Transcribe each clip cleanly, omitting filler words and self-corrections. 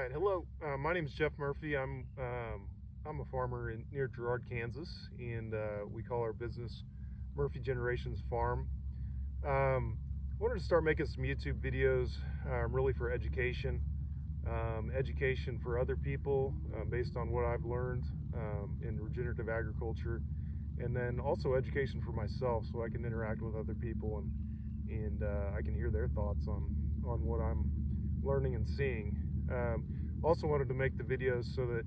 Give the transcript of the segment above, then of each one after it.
right, hello. My name is Jeff Murphy. I'm a farmer near Girard, Kansas, and we call our business Murphy Generations Farm. Wanted to start making some YouTube videos, really for education, education for other people based on what I've learned in regenerative agriculture, and then also education for myself, so I can interact with other people and I can hear their thoughts on what I'm learning and seeing. Also wanted to make the videos so that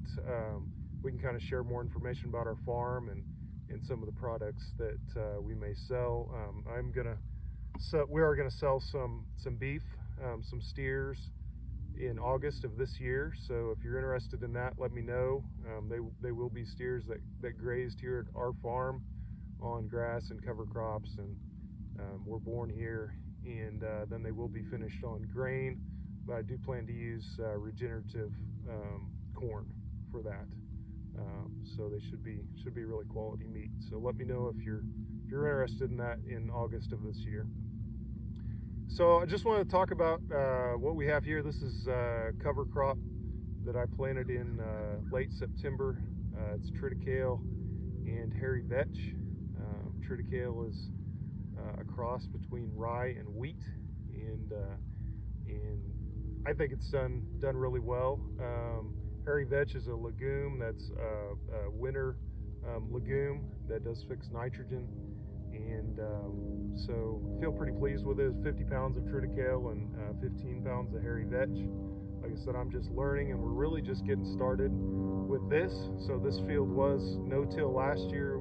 we can kind of share more information about our farm and some of the products that we may sell. We are gonna sell some beef, some steers in August of this year. So if you're interested in that, let me know. They will be steers that grazed here at our farm on grass and cover crops, and were born here, and then they will be finished on grain. But I do plan to use regenerative corn for that, so they should be really quality meat. So let me know if you're interested in that in August of this year. So I just want to talk about what we have here. This is cover crop that I planted in late September. It's Triticale and Hairy Vetch. Triticale is a cross between rye and wheat, and I think it's done really well. Hairy Vetch is a legume that's a winter legume that does fix nitrogen, and so I feel pretty pleased with it. It's 50 pounds of Triticale and 15 pounds of Hairy Vetch. Like I said, I'm just learning, and we're really just getting started with this. So this field was no-till last year.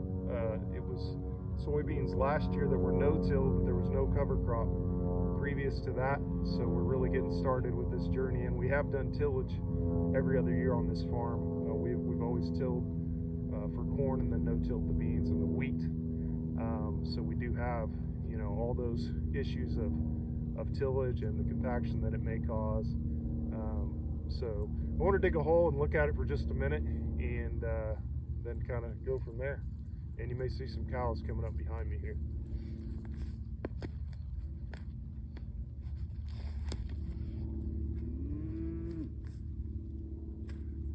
It was soybeans last year that were no-till, but there was no cover crop previous to that. So we're really getting started with this journey, and we have done tillage every other year on this farm. We've always tilled for corn, and then no-tilled the beans and the wheat. So we do have, all those issues of tillage and the compaction that it may cause. So I want to dig a hole and look at it for just a minute, and then kind of go from there. And you may see some cows coming up behind me here.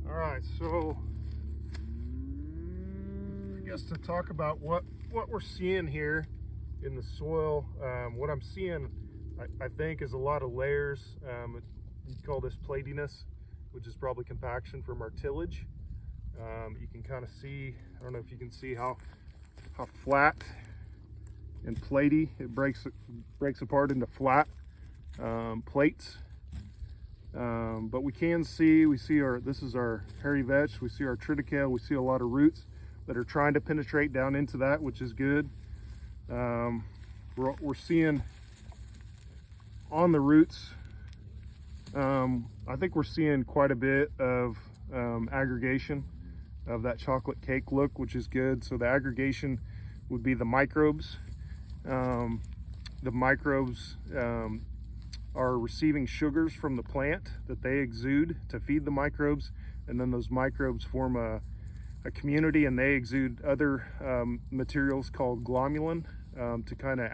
All right, so I guess to talk about what we're seeing here in the soil, what I'm seeing, I think, is a lot of layers. You'd call this platiness, which is probably compaction from our tillage. You can kind of see, I don't know if you can see how flat and platy it breaks apart into flat plates. But we can see, this is our Hairy Vetch, we see our Triticale, we see a lot of roots that are trying to penetrate down into that, which is good. We're seeing on the roots, I think we're seeing quite a bit of aggregation of that chocolate cake look, which is good. So the aggregation would be the microbes. The microbes are receiving sugars from the plant that they exude to feed the microbes, and then those microbes form a community, and they exude other materials called glomalin to kind of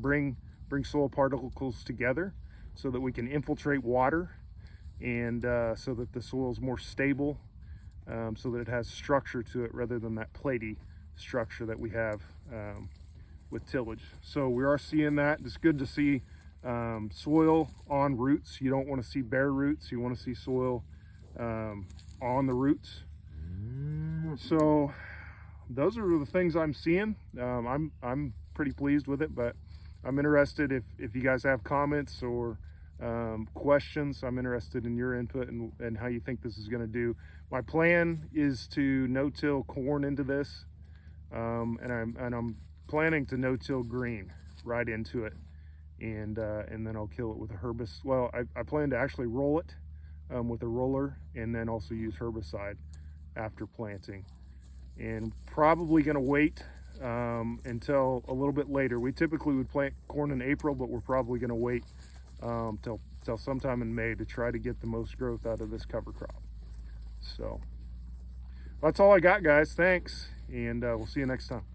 bring soil particles together so that we can infiltrate water, and so that the soil is more stable, so that it has structure to it rather than that platy structure that we have with tillage. So we are seeing that. It's good to see soil on roots. You don't want to see bare roots. You want to see soil on the roots. So those are the things I'm seeing. I'm pretty pleased with it, but I'm interested if you guys have comments or questions. I'm interested in your input and how you think this is going to do. My plan is to no-till corn into this, and I'm planning to no-till green right into it, and then I'll kill it with a herbicide. Well, I plan to actually roll it with a roller, and then also use herbicide after planting, and probably going to wait until a little bit later. We typically would plant corn in April, but we're probably going to wait till sometime in May to try to get the most growth out of this cover crop. So that's all I got, guys. Thanks, and we'll see you next time.